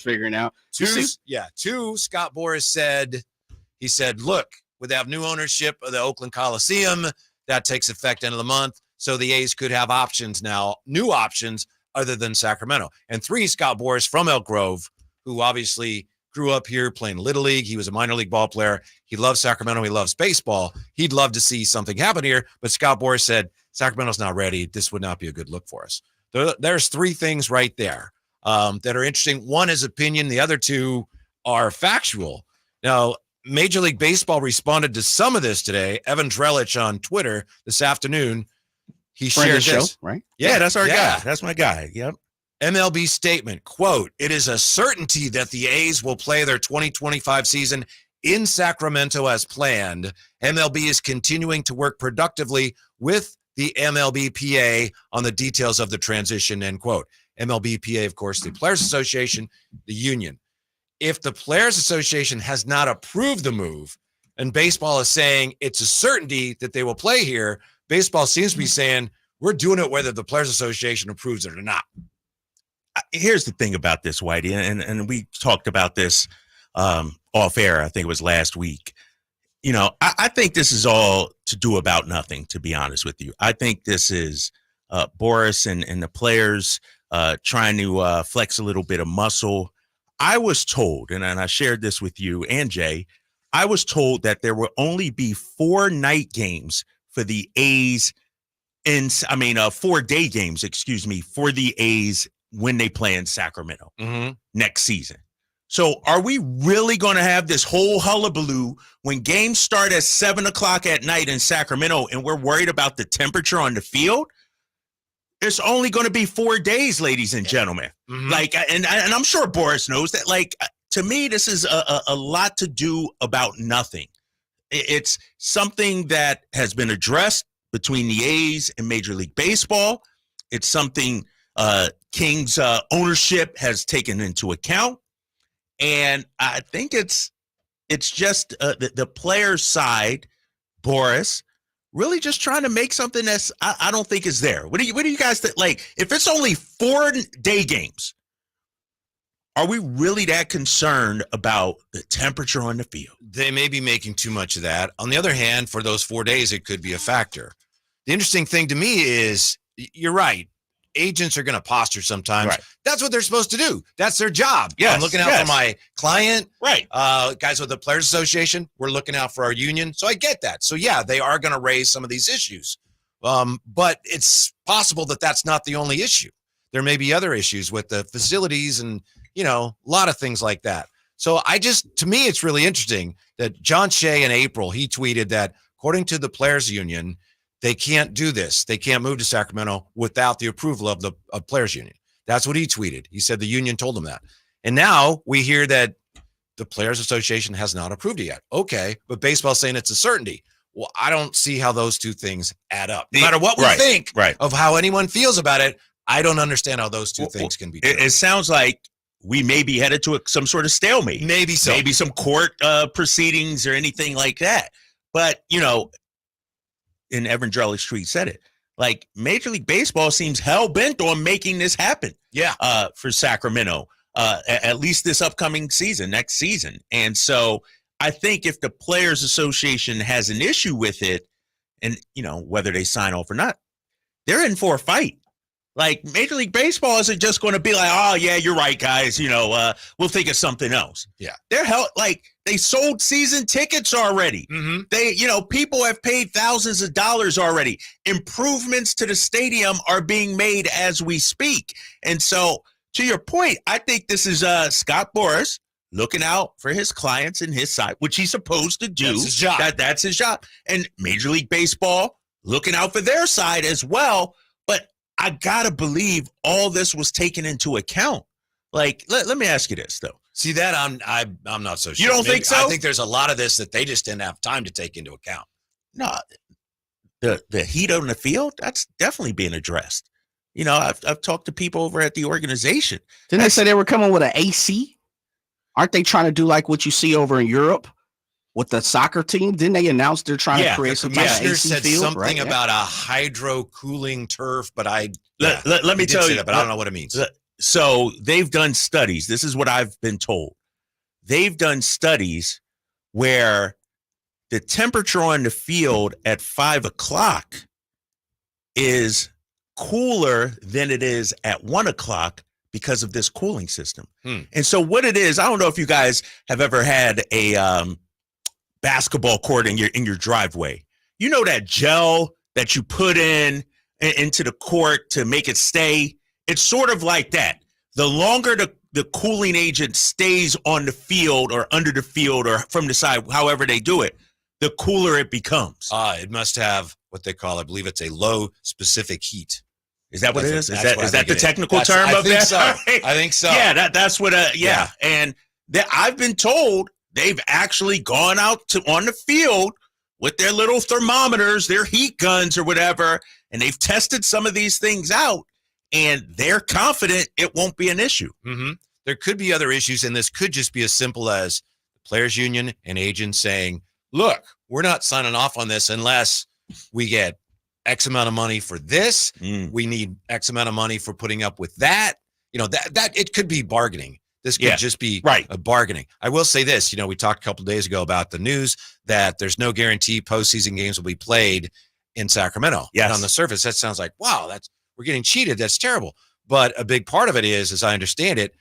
figuring out. Two, Scott Boras said, he said, look, we have new ownership of the Oakland Coliseum. That takes effect end of the month. So the A's could have options now, new options other than Sacramento. And 3, Scott Boras from Elk Grove, who obviously grew up here playing Little League. He was a minor league ball player. He loves Sacramento. He loves baseball. He'd love to see something happen here. But Scott Boras said, Sacramento's not ready. This would not be a good look for us. There's 3 things right there that are interesting. One is opinion. The other 2 are factual. Now, Major League Baseball responded to some of this today. Evan Drellich on Twitter this afternoon. He shared this. Right? Yeah, that's our guy. That's my guy. Yep. MLB statement, quote, it is a certainty that the A's will play their 2025 season in Sacramento as planned. MLB is continuing to work productively with the MLBPA on the details of the transition, end quote. MLBPA, of course, the Players Association, the union. If the Players Association has not approved the move and baseball is saying it's a certainty that they will play here, baseball seems to be saying we're doing it whether the Players Association approves it or not. Here's the thing about this, Whitey, and we talked about this off air. I think it was last week. You know, I think this is all to do about nothing, to be honest with you. I think this is Boras and the players trying to flex a little bit of muscle. I was told, and I shared this with you and Jay, I was told that there will only be 4 night games for the A's 4 day games, for the A's when they play in Sacramento next season. So are we really going to have this whole hullabaloo when games start at 7:00 at night in Sacramento and we're worried about the temperature on the field? It's only going to be 4 days, ladies and gentlemen. Like, and I'm sure Boras knows that. Like, to me, this is a lot to do about nothing. It's something that has been addressed between the A's and Major League Baseball. It's something Kings ownership has taken into account. And I think it's just the players' side, Boras, really just trying to make something that's I don't think is there. What do you guys think? Like, if it's only 4 day games, are we really that concerned about the temperature on the field? They may be making too much of that. On the other hand, for those 4 days, it could be a factor. The interesting thing to me is, you're right. Agents are going to posture sometimes. Right. That's what they're supposed to do. That's their job. Yes, I'm looking out for my client. Right. Guys with the Players Association, we're looking out for our union. So I get that. So, yeah, they are going to raise some of these issues. But it's possible that that's not the only issue. There may be other issues with the facilities and, you know, a lot of things like that. So to me, it's really interesting that John Shea in April, he tweeted that according to the Players Union, they can't do this. They can't move to Sacramento without the approval of the Players Union. That's what he tweeted. He said the union told him that. And now we hear that the Players Association has not approved it yet. Okay, but baseball's saying it's a certainty. Well, I don't see how those two things add up. No matter what we think of how anyone feels about it, I don't understand how those two things can be true. It sounds like we may be headed to some sort of stalemate. Maybe so. Maybe some court proceedings or anything like that. But, you know, and Evan Drellich Street said it, like, Major League Baseball seems hell-bent on making this happen. Yeah. For Sacramento, at least this upcoming season, next season. And so I think if the Players Association has an issue with it, and, you know, whether they sign off or not, they're in for a fight. Like, Major League Baseball isn't just going to be like, oh, yeah, you're right, guys. You know, we'll think of something else. Yeah. They sold season tickets already. They, you know, people have paid thousands of dollars already. Improvements to the stadium are being made as we speak. And so, to your point, I think this is Scott Boras looking out for his clients and his side, which he's supposed to do. That's his job. That's his job. And Major League Baseball looking out for their side as well. But I gotta believe all this was taken into account. Like, let me ask you this though. See that I'm not so sure. You don't think so? I think there's a lot of this that they just didn't have time to take into account. No, the heat on the field, that's definitely being addressed. You know, I've talked to people over at the organization. Didn't they say they were coming with an AC? Aren't they trying to do like what you see over in Europe with the soccer team? Didn't they announce they're trying to create some type of AC said field? Something about a hydro cooling turf, but let me tell you, but I don't know what it means. So they've done studies. This is what I've been told. They've done studies where the temperature on the field at 5 o'clock is cooler than it is at 1 o'clock because of this cooling system. And so what it is, I don't know if you guys have ever had a basketball court in your driveway. You know that gel that you put into the court to make it stay? It's sort of like that. The longer the cooling agent stays on the field or under the field or from the side, however they do it, the cooler it becomes. It must have what they call, I believe it's a low specific heat. Is that what it is? Is that the technical term of that? So. I think so. Yeah, that's what. Yeah. And I've been told they've actually gone out on the field with their little thermometers, their heat guns or whatever, and they've tested some of these things out, and they're confident it won't be an issue. Mm-hmm. There could be other issues, and this could just be as simple as the players' union and agents saying, look, we're not signing off on this unless we get X amount of money for this. We need X amount of money for putting up with that. That it could be bargaining. This could just be a bargaining. I will say this, we talked a couple of days ago about the news that there's no guarantee postseason games will be played in Sacramento. Yes. And on the surface, that sounds like, wow, we're getting cheated. That's terrible. But a big part of it is, as I understand it,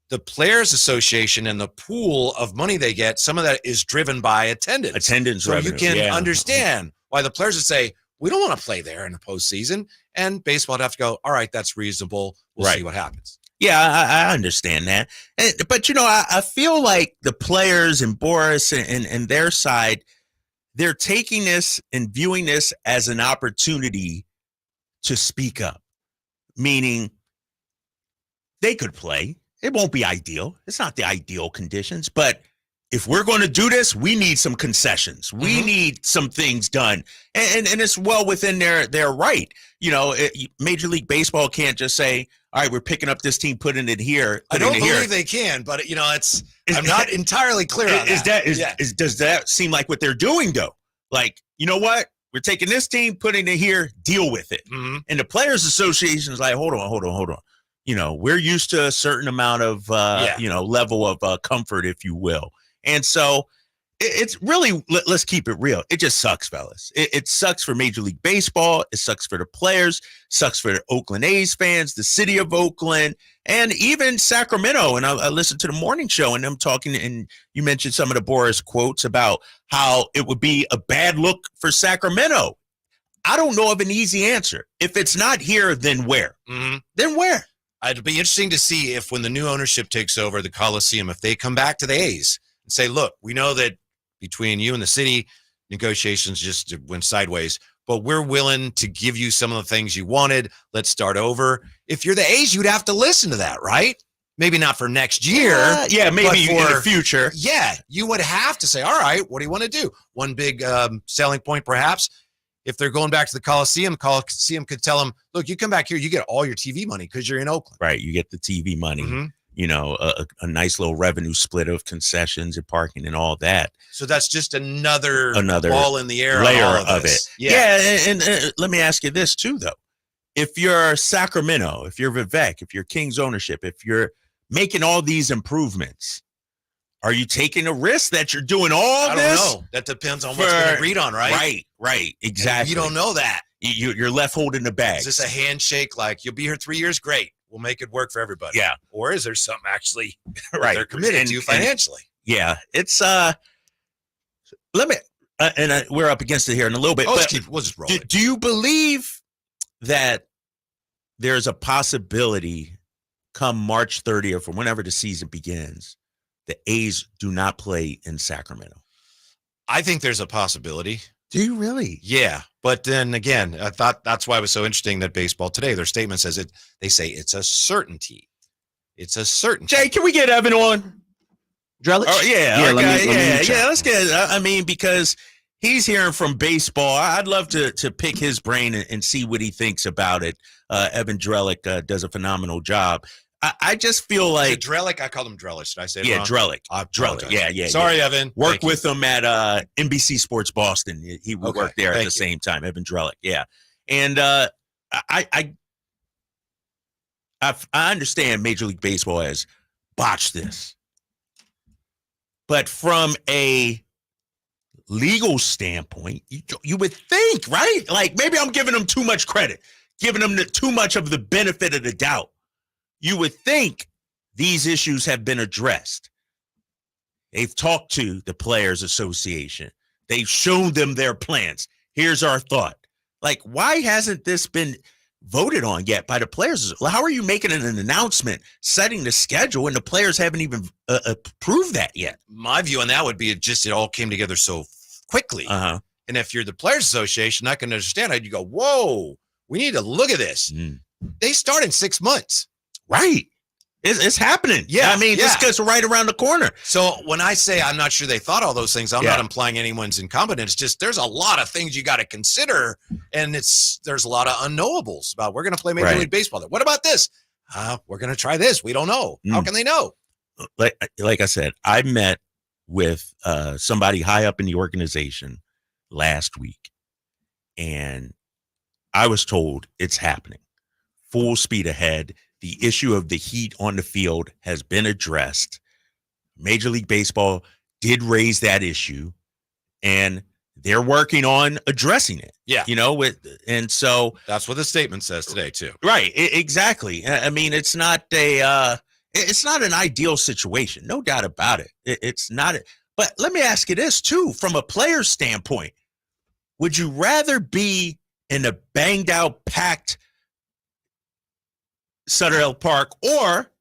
the Players Association and the pool of money they get, some of that is driven by attendance. Attendance so revenue. You can understand why the players would say, we don't want to play there in the postseason. And baseball would have to go, all right, that's reasonable. We'll see what happens. Yeah, I understand that. But, I feel like the players and Boris and their side, they're taking this and viewing this as an opportunity to speak up, meaning they could play. It won't be ideal. It's not the ideal conditions, but if we're going to do this, we need some concessions. We need some things done. And it's well within their right. Major League Baseball can't just say, all right, we're picking up this team, putting it here. I don't believe they can, but I'm not entirely clear on that. Does that seem like what they're doing though? Like, you know what? We're taking this team, putting it here, deal with it. And the Players Association is like, hold on. We're used to a certain amount of, level of comfort, if you will. And so it's really, let's keep it real. It just sucks, fellas. It sucks for Major League Baseball. It sucks for the players, sucks for the Oakland A's fans, the city of Oakland, and even Sacramento. And I listened to the morning show and them talking, and you mentioned some of the Boris quotes about how it would be a bad look for Sacramento. I don't know of an easy answer. If it's not here, then where? Then where? It'd be interesting to see if when the new ownership takes over the Coliseum, if they come back to the A's and say, look, we know that between you and the city, negotiations just went sideways, but we're willing to give you some of the things you wanted. Let's start over. If you're the A's, you'd have to listen to that, right? Maybe not for next year. Maybe in the future. Yeah, you would have to say, all right, what do you want to do? One big selling point, perhaps, if they're going back to the Coliseum could tell them, look, you come back here, you get all your TV money because you're in Oakland. Right, you get the TV money. A nice little revenue split of concessions and parking and all that. So that's just another ball in the air layer of it. Yeah. And let me ask you this too, though. If you're Sacramento, if you're Vivek, if you're Kings ownership, if you're making all these improvements, are you taking a risk that you're doing all this? I don't know. That depends on what's been agreed on, right? Right. Exactly. And you don't know that. You're left holding the bag. Is this a handshake like, you'll be here 3 years? Great. We'll make it work for everybody. Yeah. Or is there something actually they're committed to financially? It's we're up against it here in a little bit. We'll just roll it. Do you believe that there's a possibility come March 30th or whenever the season begins, the A's do not play in Sacramento? I think there's a possibility. Do you really? Yeah. But then again, I thought that's why it was so interesting that Baseball Today, their statement says it. They say it's a certainty. It's a certainty. Jay, can we get Evan on? Drellich? Oh, yeah. Let's get, because he's hearing from baseball. I'd love to pick his brain and see what he thinks about it. Evan Drellich does a phenomenal job. I just feel like Drellich. I called him Drellich. Did I say it wrong? Drellich. Drellich. Yeah. Sorry, Evan. Worked with him at NBC Sports Boston. He worked there at the same time. Evan Drellich. Yeah, and I I understand Major League Baseball has botched this, but from a legal standpoint, you would think, right? Like maybe I'm giving them too much credit, giving them too much of the benefit of the doubt. You would think these issues have been addressed. They've talked to the Players Association. They've shown them their plans. Here's our thought. Like, why hasn't this been voted on yet by the players? How are you making an announcement, setting the schedule, and the players haven't even approved that yet? My view on that would be it all came together so quickly. Uh-huh. And if you're the Players Association, I can understand it. You go, whoa, we need to look at this. They start in 6 months. Right. It's happening. Yeah. I mean, this gets right around the corner. So when I say I'm not sure they thought all those things, I'm not implying anyone's incompetent. It's just there's a lot of things you got to consider, and there's a lot of unknowables about we're going to play Major League Baseball. What about this? We're going to try this. We don't know. How can they know? Like I said, I met with somebody high up in the organization last week, and I was told it's happening. Full speed ahead. The issue of the heat on the field has been addressed. Major League Baseball did raise that issue, and they're working on addressing it. Yeah. And so that's what the statement says today too. Right. Exactly. I mean, it's not an ideal situation. No doubt about it. It's not. But let me ask you this too, from a player's standpoint, would you rather be in a banged out, packed Sutter Health Park or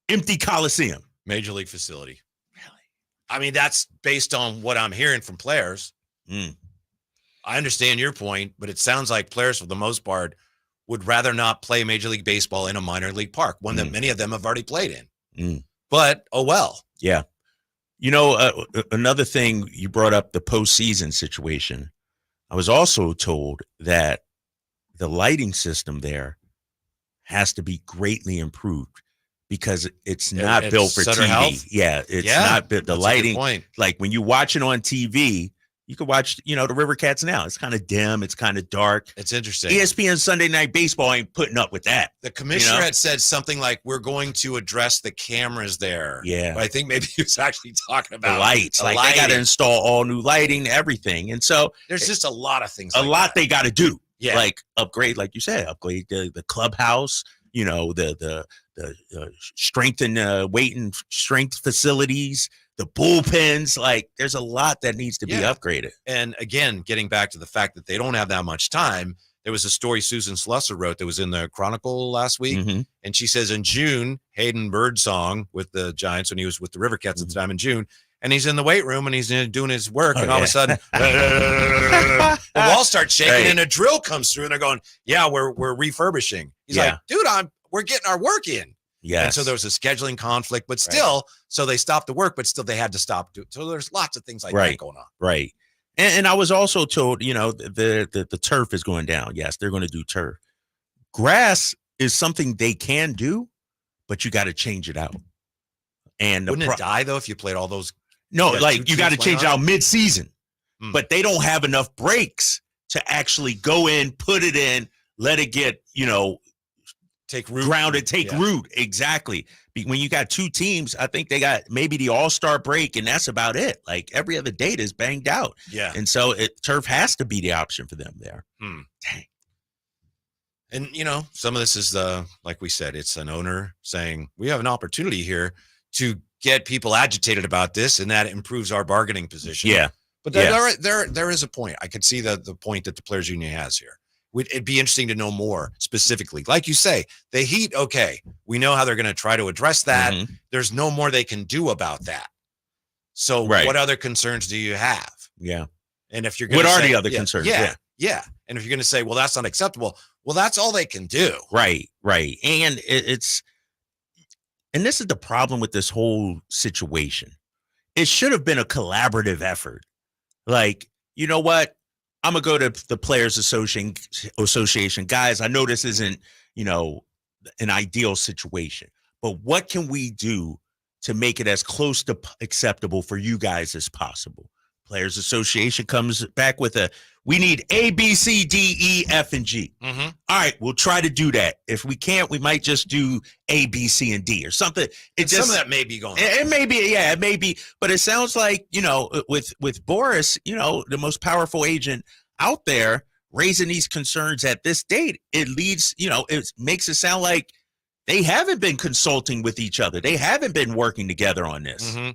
empty Coliseum? Major League facility. Really? I mean, that's based on what I'm hearing from players. I understand your point, but it sounds like players, for the most part, would rather not play Major League Baseball in a minor league park, one that many of them have already played in. But, oh well. Yeah. Another thing, you brought up the postseason situation. I was also told that the lighting system there has to be greatly improved because it's not built for Sutter TV. Health? Yeah, it's not built. The lighting, like when you watch it on TV, you can watch, the River Cats now. It's kind of dim. It's kind of dark. It's interesting. ESPN Sunday Night Baseball ain't putting up with that. The commissioner had said something like, we're going to address the cameras there. Yeah. But I think maybe he was actually talking about the lights. Like they got to install all new lighting, everything. And so there's just a lot of things. They got to do. Yeah. Like upgrade, like you said, upgrade the clubhouse, the strength and weight and strength facilities, the bullpens. Like there's a lot that needs to be upgraded. And again, getting back to the fact that they don't have that much time, there was a story Susan Slusser wrote that was in the Chronicle last week. And she says in June, Hayden Birdsong with the Giants, when he was with the River Cats at the time in June, and he's in the weight room and he's doing his work, and all of a sudden the wall starts shaking and a drill comes through and they're going, we're refurbishing. He's like, dude, we're getting our work in. Yeah. And so there was a scheduling conflict, but still, so they stopped the work, but still they had to stop. So there's lots of things like that going on. Right. And I was also told, the turf is going down. Yes, they're going to do turf. Grass is something they can do, but you got to change it out. And wouldn't it die though if you played all those? No, you got to change it out mid-season, but they don't have enough breaks to actually go in, put it in, let it get, take root, grounded, take root. Exactly. When you got two teams, I think they got maybe the all-star break, and that's about it. Like every other date is banged out. Yeah. And so turf has to be the option for them there. Dang. And, some of this is like we said, it's an owner saying, we have an opportunity here to get people agitated about this, and that improves our bargaining position. Yeah. But there is a point. I could see the point that the Players Union has here. It'd be interesting to know more specifically. Like you say, the heat, okay, we know how they're going to try to address that. There's no more they can do about that. So what other concerns do you have? Yeah. And if you're going to what are the other concerns? Yeah. And if you're going to say, well, that's not acceptable, well, that's all they can do. Right. And and this is the problem with this whole situation. It should have been a collaborative effort. Like, you know what? I'm going to go to the Players Association. Guys, I know this isn't, an ideal situation, but what can we do to make it as close to acceptable for you guys as possible? Players Association comes back with we need A, B, C, D, E, F, and G. Mm-hmm. All right, we'll try to do that. If we can't, we might just do A, B, C, and D or something. Some of that may be going on. It may be, yeah, it may be. But it sounds like, with Boris, the most powerful agent out there raising these concerns at this date, it leads, it makes it sound like they haven't been consulting with each other. They haven't been working together on this. Mm-hmm.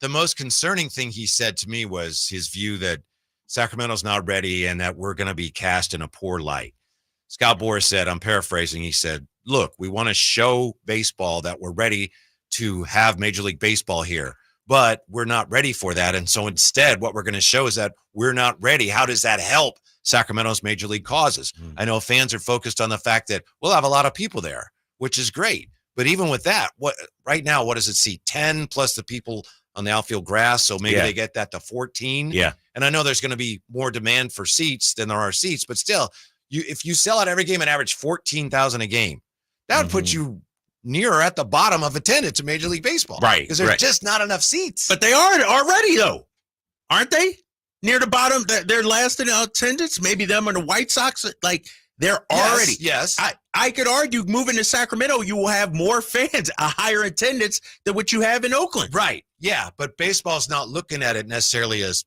The most concerning thing he said to me was his view that Sacramento's not ready and that we're going to be cast in a poor light. Scott Boras said, I'm paraphrasing, he said, look, we want to show baseball that we're ready to have Major League Baseball here, but we're not ready for that. And so instead, what we're going to show is that we're not ready. How does that help Sacramento's Major League causes? Mm-hmm. I know fans are focused on the fact that we'll have a lot of people there, which is great. But even with that, right now, what does it see? 10 plus the people on the outfield grass. So maybe they get that to 14. Yeah. And I know there's going to be more demand for seats than there are seats, but still, if you sell out every game and average 14,000 a game, that would put you near at the bottom of attendance in Major League Baseball. Right. Because there's just not enough seats. But they are already, though. Aren't they? Near the bottom, they're last in attendance. Maybe them and the White Sox, like they're already. Yes. I could argue moving to Sacramento, you will have more fans, a higher attendance than what you have in Oakland. Right. Yeah. But baseball's not looking at it necessarily as,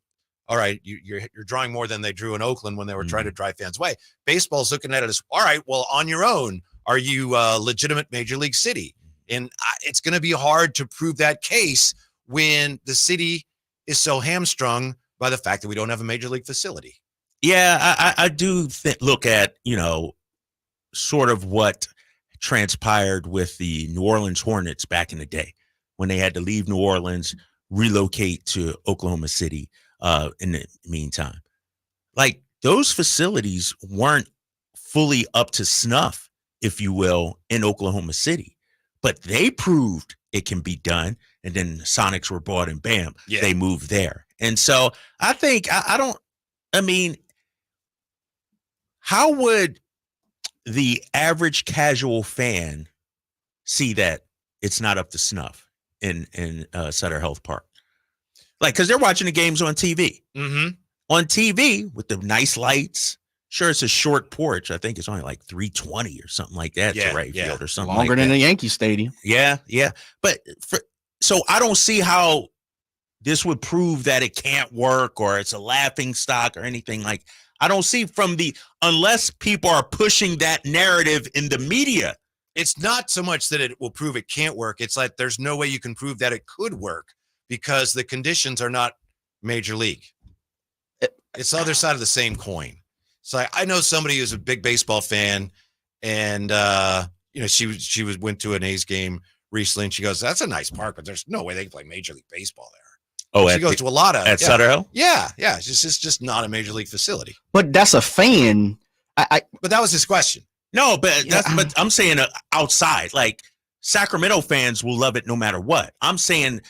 all right, you're drawing more than they drew in Oakland when they were trying to drive fans away. Baseball's looking at it as, all right, well, on your own, are you a legitimate Major League city? And it's going to be hard to prove that case when the city is so hamstrung by the fact that we don't have a Major League facility. Yeah, I do look at, sort of what transpired with the New Orleans Hornets back in the day when they had to leave New Orleans, relocate to Oklahoma City in the meantime. Like those facilities weren't fully up to snuff, if you will, in Oklahoma City, but they proved it can be done. And then the Sonics were bought and bam, they moved there. And so I think how would the average casual fan see that it's not up to snuff in Sutter Health Park? Like, because they're watching the games on TV. Mm-hmm. On TV with the nice lights. Sure, it's a short porch. I think it's only like 320 or something like that to right field or something longer like than that. the Yankee Stadium. Yeah. But so I don't see how this would prove that it can't work or it's a laughing stock or anything like. I don't see unless people are pushing that narrative in the media. It's not so much that it will prove it can't work. It's like there's no way you can prove that it could work because the conditions are not Major League. It's the other side of the same coin. So I know somebody who's a big baseball fan, and she went to an A's game recently, and she goes, "That's a nice park, but there's no way they can play Major League Baseball there." Oh, she goes to a lot of at Sutter Health. Yeah. It's just not a Major League facility. But that's a fan. But that was his question. No, but but I'm saying outside, like Sacramento fans will love it no matter what. I'm saying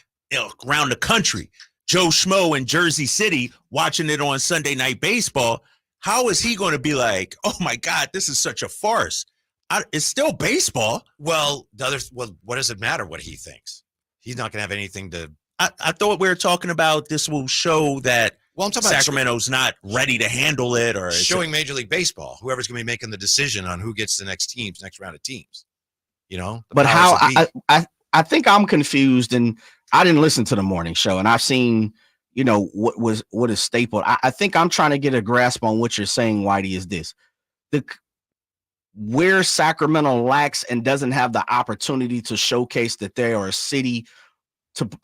around the country, Joe Schmo in Jersey City watching it on Sunday Night Baseball. How is he going to be like, oh my God, this is such a farce? It's still baseball. Well, what does it matter what he thinks? He's not going to have anything to. I thought we were talking about this will show that I'm talking Sacramento's not ready to handle it, or showing Major League Baseball, whoever's going to be making the decision on who gets the next round of teams. But how I think I'm confused, and I didn't listen to the morning show, and I've seen what is stapled. I think I'm trying to get a grasp on what you're saying, Whitey, is this. Where Sacramento lacks and doesn't have the opportunity to showcase that they are a city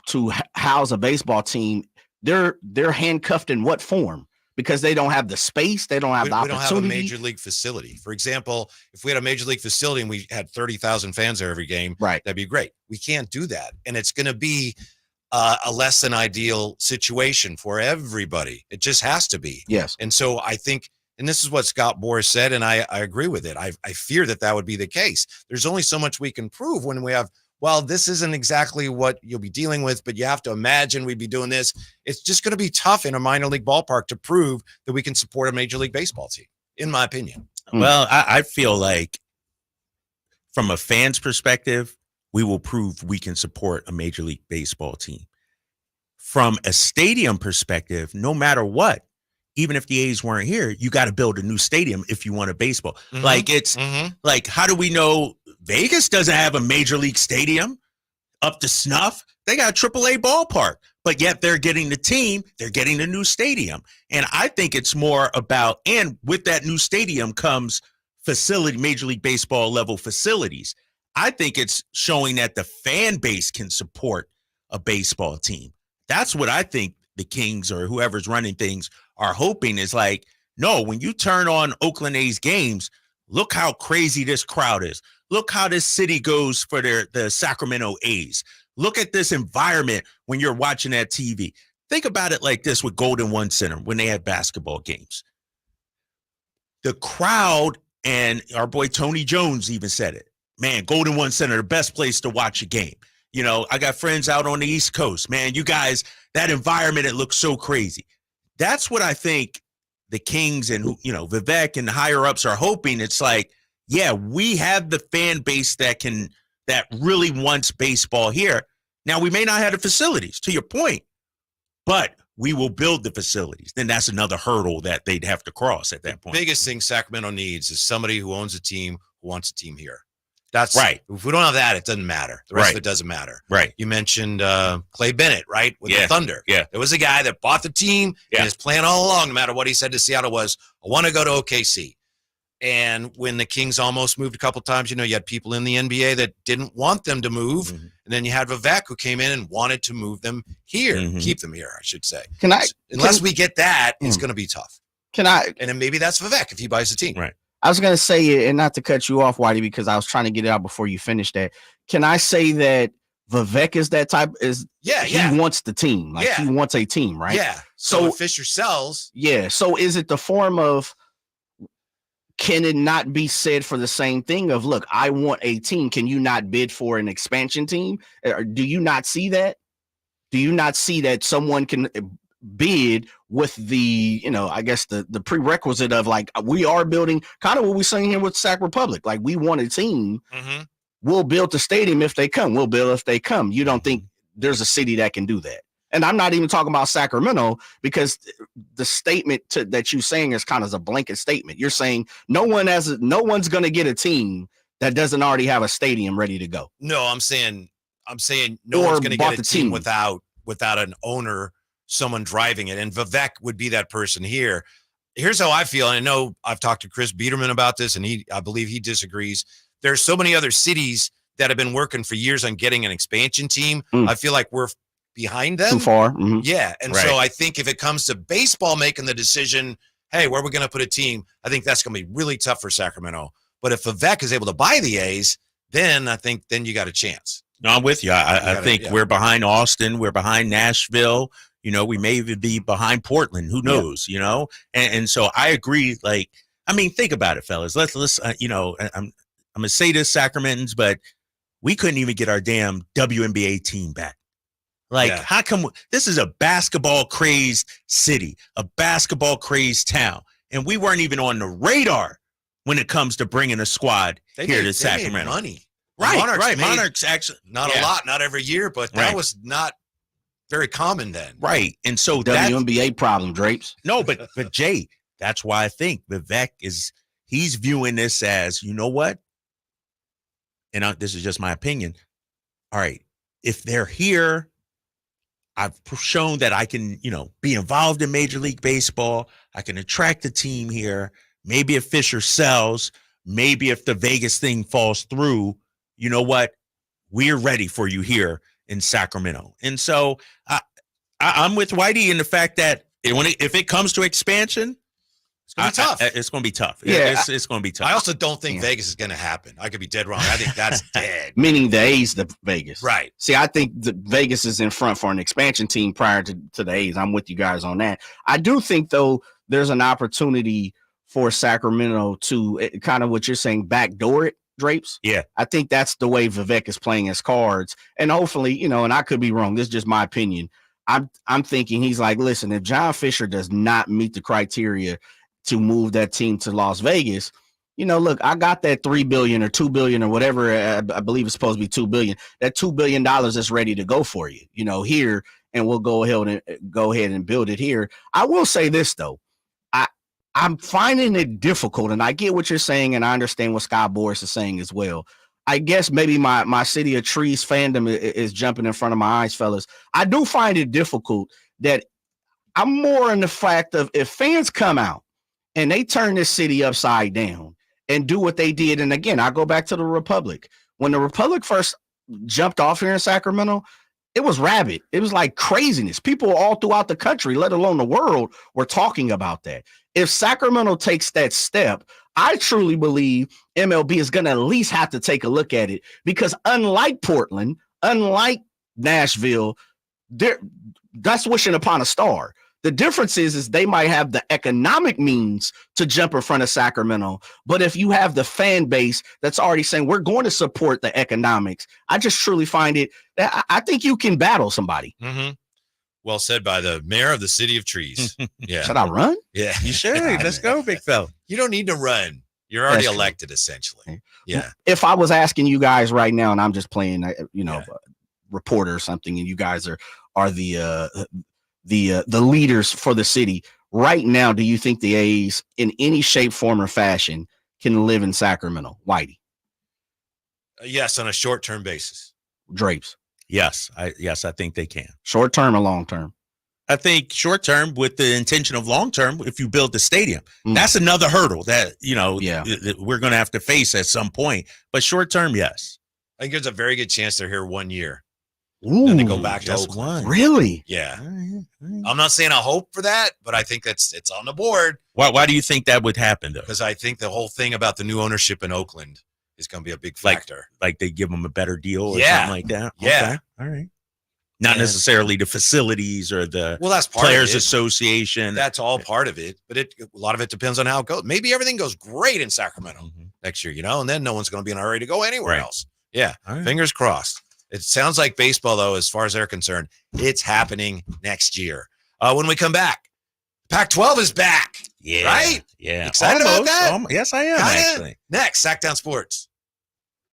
to house a baseball team, they're handcuffed in what form? Because they don't have the space, they don't have the opportunity. We don't have a Major League facility. For example, if we had a Major League facility and we had 30,000 fans there every game, that'd be great. We can't do that, and it's going to be a less than ideal situation for everybody. It just has to be. Yes. And so I think, and this is what Scott Boras said, and I agree with it. I fear that would be the case. There's only so much we can prove when we have, well, this isn't exactly what you'll be dealing with, but you have to imagine we'd be doing this. It's just going to be tough in a minor league ballpark to prove that we can support a Major League Baseball team, in my opinion. Well, I feel like from a fan's perspective, we will prove we can support a Major League Baseball team. from a stadium perspective, no matter what, even if the A's weren't here, you got to build a new stadium if you want a baseball. Like it's like, how do we know Vegas doesn't have a major league stadium up to snuff? They got a AAA ballpark, but yet they're getting the team, they're getting the new stadium. And I think it's more about, and with that new stadium comes facility, Major League Baseball level facilities. I think it's showing that the fan base can support a baseball team. That's what I think the Kings or whoever's running things are hoping is like, no, when you turn on Oakland A's games, look how crazy this crowd is. Look how this city goes for the Sacramento A's. Look at this environment when you're watching that TV. Think about it like this with Golden One Center when they had basketball games. The crowd, and our boy Tony Jones even said it, man, Golden One Center, the best place to watch a game. You know, I got friends out on the East Coast, man, you guys, that environment, it looks so crazy. That's what I think the Kings and, you know, Vivek and the higher ups are hoping. It's like, yeah, we have the fan base that really wants baseball here. Now, we may not have the facilities, to your point, but we will build the facilities. Then that's another hurdle that they'd have to cross at that point. The biggest thing Sacramento needs is somebody who owns a team who wants a team here. That's right. If we don't have that, it doesn't matter. The rest of it doesn't matter. Right. You mentioned Clay Bennett, right? With the Thunder. Yeah. There was a guy that bought the team, and his plan all along, no matter what he said to Seattle, was, I want to go to OKC. And when the Kings almost moved a couple times, you know, you had people in the NBA that didn't want them to move. And then you had Vivek who came in and wanted to move them here, keep them here, I should say. Unless we get that, it's going to be tough. And then maybe that's Vivek if he buys the team. Right. I was going to say it, and not to cut you off, Whitey, because I was trying to get it out before you finished that. Can I say that Vivek is that type? He wants the team. Like he wants a team, right? Yeah. So if Fisher sells. Yeah. So is it the form of, can it not be said for the same thing of, look, I want a team. Can you not bid for an expansion team? Or do you not see that? Do you not see that someone can bid with the, you know, I guess the prerequisite of like, we are building kind of what we're saying here with Sac Republic. Like, we want a team. We'll build the stadium if they come. We'll build if they come. You don't think there's a city that can do that? And I'm not even talking about Sacramento, because the statement that you're saying is kind of a blanket statement. You're saying no one's going to get a team that doesn't already have a stadium ready to go. No, I'm saying no one's going to get a team without an owner, someone driving it. And Vivek would be that person here. Here's how I feel. And I know I've talked to Chris Biederman about this, and I believe he disagrees. There's so many other cities that have been working for years on getting an expansion team. I feel like we're behind them. Too far. Yeah. And so I think if it comes to baseball making the decision, hey, where are we going to put a team? I think that's going to be really tough for Sacramento. But if Vivek is able to buy the A's, then I think you got a chance. No, I'm with you. I think we're behind Austin. We're behind Nashville. You know, we may even be behind Portland. Who knows, you know? And so I agree. Like, I mean, think about it, fellas. Let's you know, I'm going to say this, Sacramentans, but we couldn't even get our damn WNBA team back. Like, how come this is a basketball crazed city, a basketball crazed town, and we weren't even on the radar when it comes to bringing a squad here to Sacramento? Made money. Right. Monarchs actually not a lot, not every year, but that was not very common then. Right. And so WNBA problem, Drapes. No, but Jay, that's why I think Vivek he's viewing this as, you know what? And this is just my opinion. All right, if they're here, I've shown that I can, you know, be involved in Major League Baseball. I can attract the team here. Maybe if Fisher sells, maybe if the Vegas thing falls through, you know what? We're ready for you here in Sacramento. And so I'm with Whitey in the fact that if it comes to expansion, it's going to be tough. It's going to be tough. Yeah, it's going to be tough. I also don't think Vegas is going to happen. I could be dead wrong. I think that's dead. Meaning the A's, the Vegas. Right. See, I think the Vegas is in front for an expansion team prior to the A's. I'm with you guys on that. I do think, though, there's an opportunity for Sacramento to kind of what you're saying, backdoor it, Drapes. Yeah. I think that's the way Vivek is playing his cards. And hopefully, you know, and I could be wrong. This is just my opinion. I'm thinking he's like, listen, if John Fisher does not meet the criteria to move that team to Las Vegas, look, I got that $3 billion or $2 billion or whatever. I believe it's supposed to be $2 billion. That $2 billion is ready to go for you, here, and we'll go ahead and build it here. I will say this though, I'm finding it difficult, and I get what you're saying, and I understand what Scott Boras is saying as well. I guess maybe my City of Trees fandom is jumping in front of my eyes, fellas. I do find it difficult that I'm more in the fact of if fans come out and they turn this city upside down and do what they did. And again, I go back to the Republic. When the Republic first jumped off here in Sacramento, it was rabid. It was like craziness. People all throughout the country, let alone the world, were talking about that. If Sacramento takes that step, I truly believe MLB is going to at least have to take a look at it, because unlike Portland, unlike Nashville, that's wishing upon a star. The difference is they might have the economic means to jump in front of Sacramento. But if you have the fan base that's already saying we're going to support the economics, I just truly find it that I think you can battle somebody. Mm-hmm. Well said by the mayor of the City of Trees. Yeah. Should I run? Yeah. You should. Let's go, big fella. You don't need to run. You're already elected, essentially. Yeah. If I was asking you guys right now, and I'm just playing, reporter or something, and you guys are the leaders for the city right now, do you think the A's in any shape, form, or fashion can live in Sacramento? Whitey? Yes, on a short-term basis. Drapes? Yes, I think they can. Short term or long term? I think short term with the intention of long term. If you build the stadium, that's another hurdle that we're going to have to face at some point. But short term, yes. I think there's a very good chance they're here 1 year. Ooh, then they go back to Oakland. Really? Yeah. I'm not saying I hope for that, but I think it's on the board. Why do you think that would happen, though? Because I think the whole thing about the new ownership in Oakland is going to be a big factor. Like they give them a better deal or something like that? Yeah. Okay. All right. Not necessarily the facilities or the that's part Players of it. Association. That's all part of it. But a lot of it depends on how it goes. Maybe everything goes great in Sacramento next year, and then no one's going to be in a hurry to go anywhere else. Yeah. Right. Fingers crossed. It sounds like baseball, though, as far as they're concerned, it's happening next year. When we come back, Pac-12 is back. Yeah. Right? Yeah. Excited about that? Yes, I am, actually. Next, Sactown Sports.